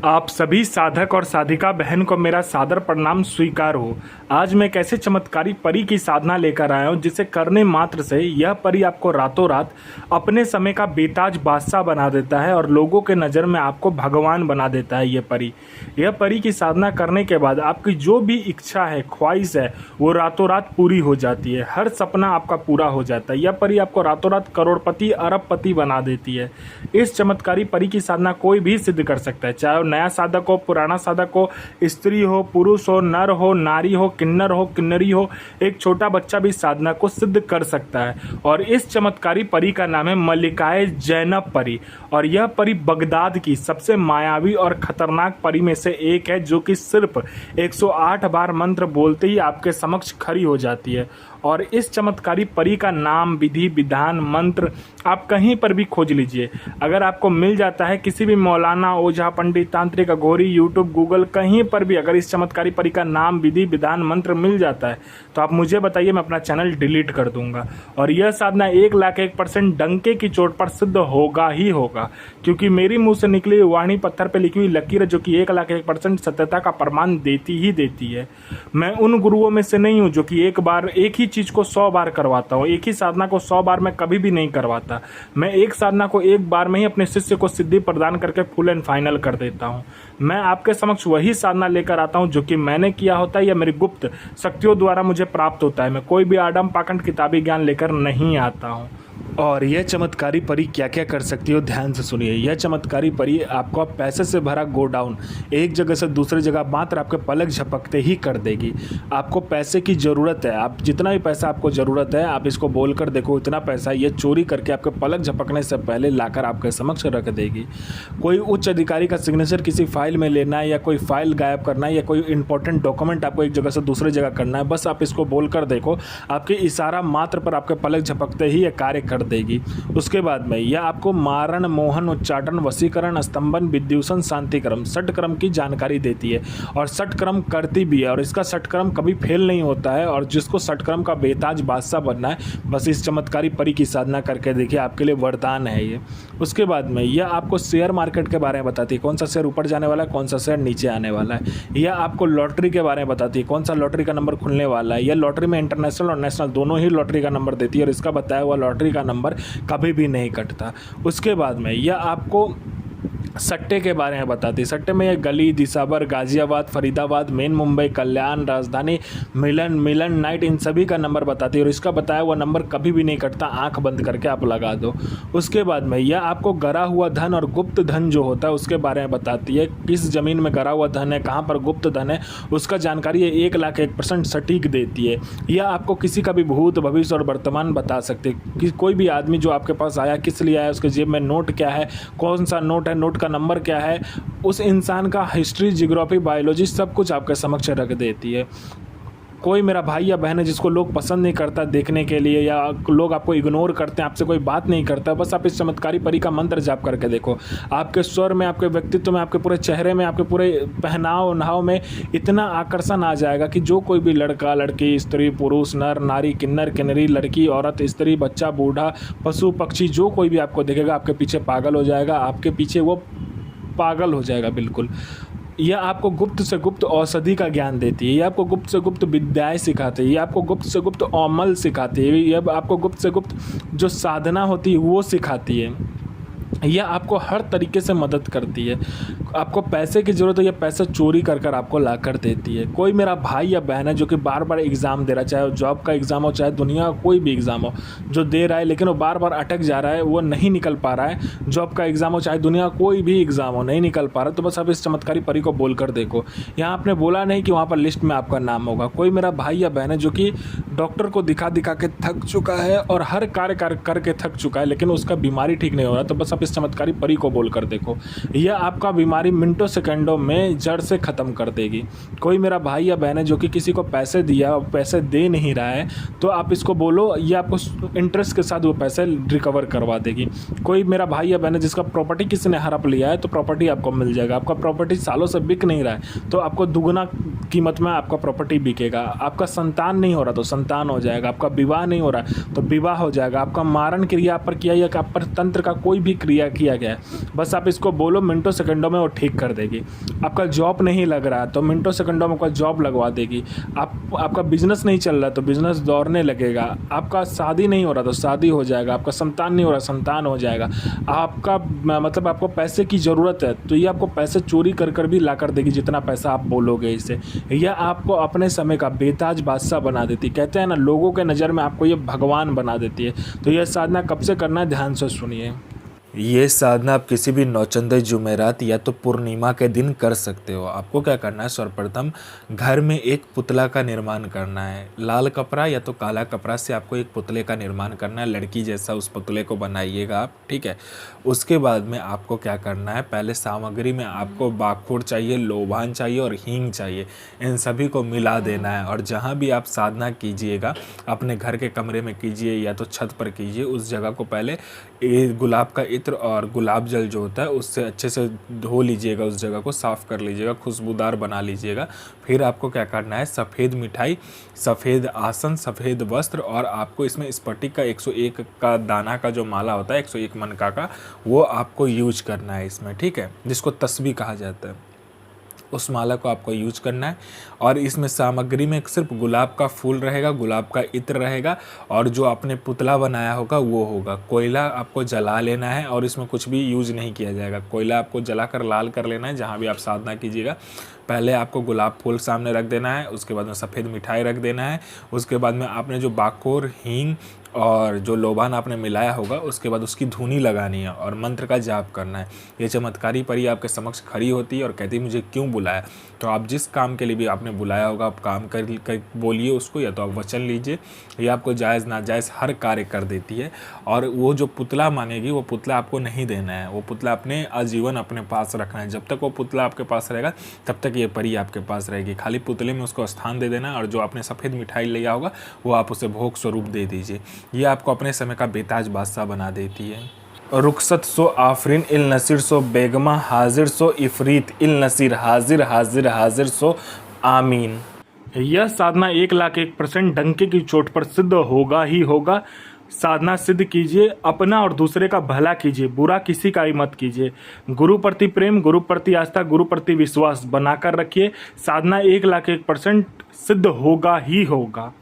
आप सभी साधक और साधिका बहन को मेरा सादर प्रणाम स्वीकार हो। आज मैं एक ऐसे चमत्कारी परी की साधना लेकर आया हूँ जिसे करने मात्र से यह परी आपको रातों रात अपने समय का बेताज बादशाह बना देता है और लोगों के नज़र में आपको भगवान बना देता है। यह परी की साधना करने के बाद आपकी जो भी इच्छा है, ख्वाहिश है, वो रातों रात पूरी हो जाती है। हर सपना आपका पूरा हो जाता है। यह परी आपको रातों रात करोड़पति अरबपति बना देती है। इस चमत्कारी परी की साधना कोई भी सिद्ध कर सकता है, चाहे नया साधक हो, पुराना साधक हो, स्त्री हो, पुरुष हो, नर हो, नारी हो, किन्नर हो, किन्नरी हो, एक छोटा बच्चा भी साधना को सिद्ध कर सकता है। और इस चमत्कारी परी का नाम है मल्लिकाए जैनब परी। और यह परी बगदाद की सबसे मायावी और खतरनाक परी में से एक है, जो कि सिर्फ 108 बार मंत्र बोलते ही आपके समक्ष खड़ी हो जाती है। और इस चमत्कारी परी का नाम, विधि विधान, मंत्र आप कहीं पर भी खोज लीजिए। अगर आपको मिल जाता है, किसी भी मौलाना, ओझा, पंडित, तांत्रिक, अघोरी, यूट्यूब, गूगल, कहीं पर भी अगर इस चमत्कारी परी का नाम, विधि विधान, मंत्र मिल जाता है तो आप मुझे बताइए, मैं अपना चैनल डिलीट कर दूंगा। और यह साधना 1,01% डंके की चोट पर सिद्ध होगा ही होगा, क्योंकि मेरी मुंह से निकली हुई वाणी पत्थर पर लिखी हुई लकीर जो कि 1,01% सत्यता का प्रमाण देती ही देती है। मैं उन गुरुओं में से नहीं हूँ जो कि एक ही चीज को 100 बार करवाता हूँ। एक ही साधना को 100 बार मैं कभी भी नहीं करवाता। मैं एक साधना को एक बार में ही अपने शिष्य को सिद्धि प्रदान करके फुल एंड फाइनल कर देता हूँ। मैं आपके समक्ष वही साधना लेकर आता हूँ जो कि मैंने किया होता है या मेरी गुप्त शक्तियों द्वारा मुझे प्राप्त होता है। मैं कोई भी आडम पाखंड किताबी ज्ञान लेकर नहीं आता हूँ। और यह चमत्कारी परी क्या क्या कर सकती हो, ध्यान से सुनिए। यह चमत्कारी परी आपको पैसे से भरा गोडाउन एक जगह से दूसरी जगह मात्र आपके पलक झपकते ही कर देगी। आपको पैसे की ज़रूरत है, आप जितना भी पैसा आपको ज़रूरत है आप इसको बोलकर देखो, इतना पैसा ये चोरी करके आपके पलक झपकने से पहले लाकर आपके समक्ष रख देगी। कोई उच्च अधिकारी का सिग्नेचर किसी फाइल में लेना है, या कोई फाइल गायब करना है, या कोई इंपॉर्टेंट डॉक्यूमेंट आपको एक जगह से दूसरी जगह करना है, बस आप इसको बोलकर देखो, आपके इशारा मात्र पर आपके पलक झपकते ही ये कार्य कर देगी। उसके बाद में यह आपको मारण, मोहन, उच्चाटन, वशीकरण, स्तंभन, विद्युषण, शांतिक्रम, षटक्रम की जानकारी देती है और षटक्रम करती भी है। और इसका षटक्रम कभी फेल नहीं होता है। और जिसको षटक्रम का बेताज बादशाह बनना है, बस इस चमत्कारी परी की साधना करके देखिए, आपके लिए वरदान है ये। उसके बाद में यह आपको शेयर मार्केट के बारे में बताती है, कौन सा शेयर ऊपर जाने वाला है, कौन सा शेयर नीचे आने वाला है। यह आपको लॉटरी के बारे में बताती है, कौन सा लॉटरी का नंबर खुलने वाला है। यह लॉटरी में इंटरनेशनल और नेशनल दोनों ही लॉटरी का नंबर देती है और इसका बताया हुआ लॉटरी का नंबर कभी भी नहीं कटता। उसके बाद में यह आपको सट्टे के बारे में बताती है। सट्टे में ये गली, दिसाबर, गाजियाबाद, फरीदाबाद, मेन मुंबई, कल्याण, राजधानी, मिलन नाइट, इन सभी का नंबर बताती है और इसका बताया हुआ नंबर कभी भी नहीं कटता। आंख बंद करके आप लगा दो। उसके बाद में यह आपको गरा हुआ धन और गुप्त धन जो होता है उसके बारे में बताती है। किस जमीन में गरा हुआ धन है, कहाँ पर गुप्त धन है, उसका जानकारी ये 1,01% सटीक देती है। यह आपको किसी का भी भूत, भविष्य और वर्तमान बता सकती है कि कोई भी आदमी जो आपके पास आया किस लिए आया, उसके जेब में नोट क्या है, कौन सा नोट है, नोट का नंबर क्या है, उस इंसान का हिस्ट्री, जियोग्राफी, बायोलॉजी सब कुछ आपके समक्ष रख देती है। कोई मेरा भाई या बहन है जिसको लोग पसंद नहीं करता देखने के लिए, या लोग आपको इग्नोर करते हैं, आपसे कोई बात नहीं करता, बस आप इस चमत्कारी परी का मंत्र जाप करके देखो। आपके स्वर में, आपके व्यक्तित्व में, आपके पूरे चेहरे में, आपके पूरे पहनाव नहाव में इतना आकर्षण आ जाएगा कि जो कोई भी लड़का, लड़की, स्त्री, पुरुष, नर, नारी, किन्नर, किन्नरी, लड़की, औरत, स्त्री, बच्चा, बूढ़ा, पशु, पक्षी, जो कोई भी आपको देखेगा आपके पीछे पागल हो जाएगा। आपके पीछे वो पागल हो जाएगा बिल्कुल। यह आपको गुप्त से गुप्त औषधि का ज्ञान देती है। यह आपको गुप्त से गुप्त विद्याएं सिखाती है। यह आपको गुप्त से गुप्त अमल सिखाती है। यह आपको गुप्त से गुप्त जो साधना होती है वो सिखाती है। यह आपको हर तरीके से मदद करती है। आपको पैसे की ज़रूरत है, यह पैसा चोरी कर कर आपको ला कर देती है। कोई मेरा भाई या बहन है जो कि बार बार एग्ज़ाम दे रहा है, चाहे वो जॉब का एग्ज़ाम हो, चाहे दुनिया का कोई भी एग्ज़ाम हो, जो दे रहा है लेकिन वो बार बार अटक जा रहा है, वो नहीं निकल पा रहा है। जॉब का एग्ज़ाम हो, चाहे दुनिया का कोई भी एग्ज़ाम हो, नहीं निकल पा रहा, तो बस आप इस चमत्कारी परी को बोल कर देखो। यहाँ आपने बोला नहीं कि वहाँ पर लिस्ट में आपका नाम होगा। कोई मेरा भाई या बहन है जो कि डॉक्टर को दिखा दिखा के थक चुका है और हर कार्य करके थक चुका है, लेकिन उसका बीमारी ठीक नहीं हो रहा, तो बस आप इस चमत्कारी परी को बोलकर देखो। यह आपका बीमारी मिनटों सेकंडों में जड़ से ख़त्म कर देगी। कोई मेरा भाई या बहन है जो कि किसी को पैसे दिया और पैसे दे नहीं रहा है, तो आप इसको बोलो, ये आपको इंटरेस्ट के साथ वो पैसे रिकवर करवा देगी। कोई मेरा भाई या बहन है जिसका प्रॉपर्टी किसी ने हड़प लिया है, तो प्रॉपर्टी आपको मिल जाएगा। आपका प्रॉपर्टी सालों से बिक नहीं रहा है, तो आपको दुगना कीमत में आपका प्रॉपर्टी बिकेगा। आपका संतान नहीं हो रहा तो संतान हो जाएगा। आपका विवाह नहीं हो रहा तो विवाह हो जाएगा। आपका मारण क्रिया आप पर किया या आप पर तंत्र का कोई भी क्रिया किया गया है, बस आप इसको बोलो, मिनटों सेकंडों में वो ठीक कर देगी। आपका जॉब नहीं लग रहा तो मिनटों सेकंडों में आपका जॉब लगवा देगी। आपका बिजनेस नहीं चल रहा तो बिजनेस दौड़ने लगेगा। आपका शादी नहीं हो रहा तो शादी हो जाएगा। आपका संतान नहीं हो रहा संतान हो जाएगा। आपका मतलब आपको पैसे की ज़रूरत है तो ये आपको पैसे चोरी कर कर भी ला कर देगी, जितना पैसा आप बोलोगे इसे। यह आपको अपने समय का बेताज बादशाह बना देती। कहते हैं ना, लोगों के नज़र में आपको ये भगवान बना देती है। तो यह साधना कब से करना है, ध्यान से सुनिए। ये साधना आप किसी भी नौचंदे जुमेरात या तो पूर्णिमा के दिन कर सकते हो। आपको क्या करना है, सर्वप्रथम घर में एक पुतला का निर्माण करना है। लाल कपड़ा या तो काला कपड़ा से आपको एक पुतले का निर्माण करना है, लड़की जैसा उस पुतले को बनाइएगा आप, ठीक है। उसके बाद में आपको क्या करना है, पहले सामग्री में आपको बाखुर चाहिए, लोबान चाहिए और हींग चाहिए। इन सभी को मिला देना है और जहाँ भी आप साधना कीजिएगा, अपने घर के कमरे में कीजिए या तो छत पर कीजिए, उस जगह को पहले गुलाब का इत्र और गुलाब जल जो होता है उससे अच्छे से धो लीजिएगा, उस जगह को साफ़ कर लीजिएगा, खुशबूदार बना लीजिएगा। फिर आपको क्या करना है, सफ़ेद मिठाई, सफ़ेद आसन, सफ़ेद वस्त्र और आपको इसमें स्फटिक का 101 का दाना का जो माला होता है, 101 मनका का, वो आपको यूज करना है इसमें, ठीक है, जिसको तस्बीह कहा जाता है। उस माला को आपको यूज करना है और इसमें सामग्री में सिर्फ गुलाब का फूल रहेगा, गुलाब का इत्र रहेगा और जो आपने पुतला बनाया होगा वो होगा। कोयला आपको जला लेना है और इसमें कुछ भी यूज नहीं किया जाएगा। कोयला आपको जलाकर लाल कर लेना है जहाँ भी आप साधना कीजिएगा। पहले आपको गुलाब फूल सामने रख देना है, उसके बाद में सफ़ेद मिठाई रख देना है, उसके बाद में आपने जो बाकोर, हींग और जो लोबान आपने मिलाया होगा उसके बाद उसकी धुनी लगानी है और मंत्र का जाप करना है। ये चमत्कारी परी आपके समक्ष खड़ी होती है और कहती है मुझे क्यों बुलाया। तो आप जिस काम के लिए भी आपने बुलाया होगा आप काम कर बोलिए उसको, या तो आप वचन लीजिए, या आपको जायज़ नाजायज़ हर कार्य कर देती है। और वो जो पुतला मांगेगी वो पुतला आपको नहीं देना है, वो पुतला अपने आजीवन अपने पास रखना है। जब तक वो पुतला आपके पास रहेगा तब तक ये परी आपके पास रहेगी। खाली पुतले में उसको स्थान दे देना और जो आपने सफ़ेद मिठाई लिया होगा वो आप उसे भोग स्वरूप दे दीजिए। ये आपको अपने समय का बेताज बादशाह बना देती है। रुखसत सो आफरीन इल नसीर सो बेगमा हाजिर सो इफरीत इल नसीर हाजिर हाजिर हाजिर सो आमीन। यह साधना 1,01% डंके की चोट पर सिद्ध होगा ही होगा। साधना सिद्ध कीजिए, अपना और दूसरे का भला कीजिए, बुरा किसी का ही मत कीजिए। गुरु प्रति प्रेम, गुरु प्रति आस्था, गुरु प्रति विश्वास बनाकर रखिए। साधना 1,01% सिद्ध होगा ही होगा।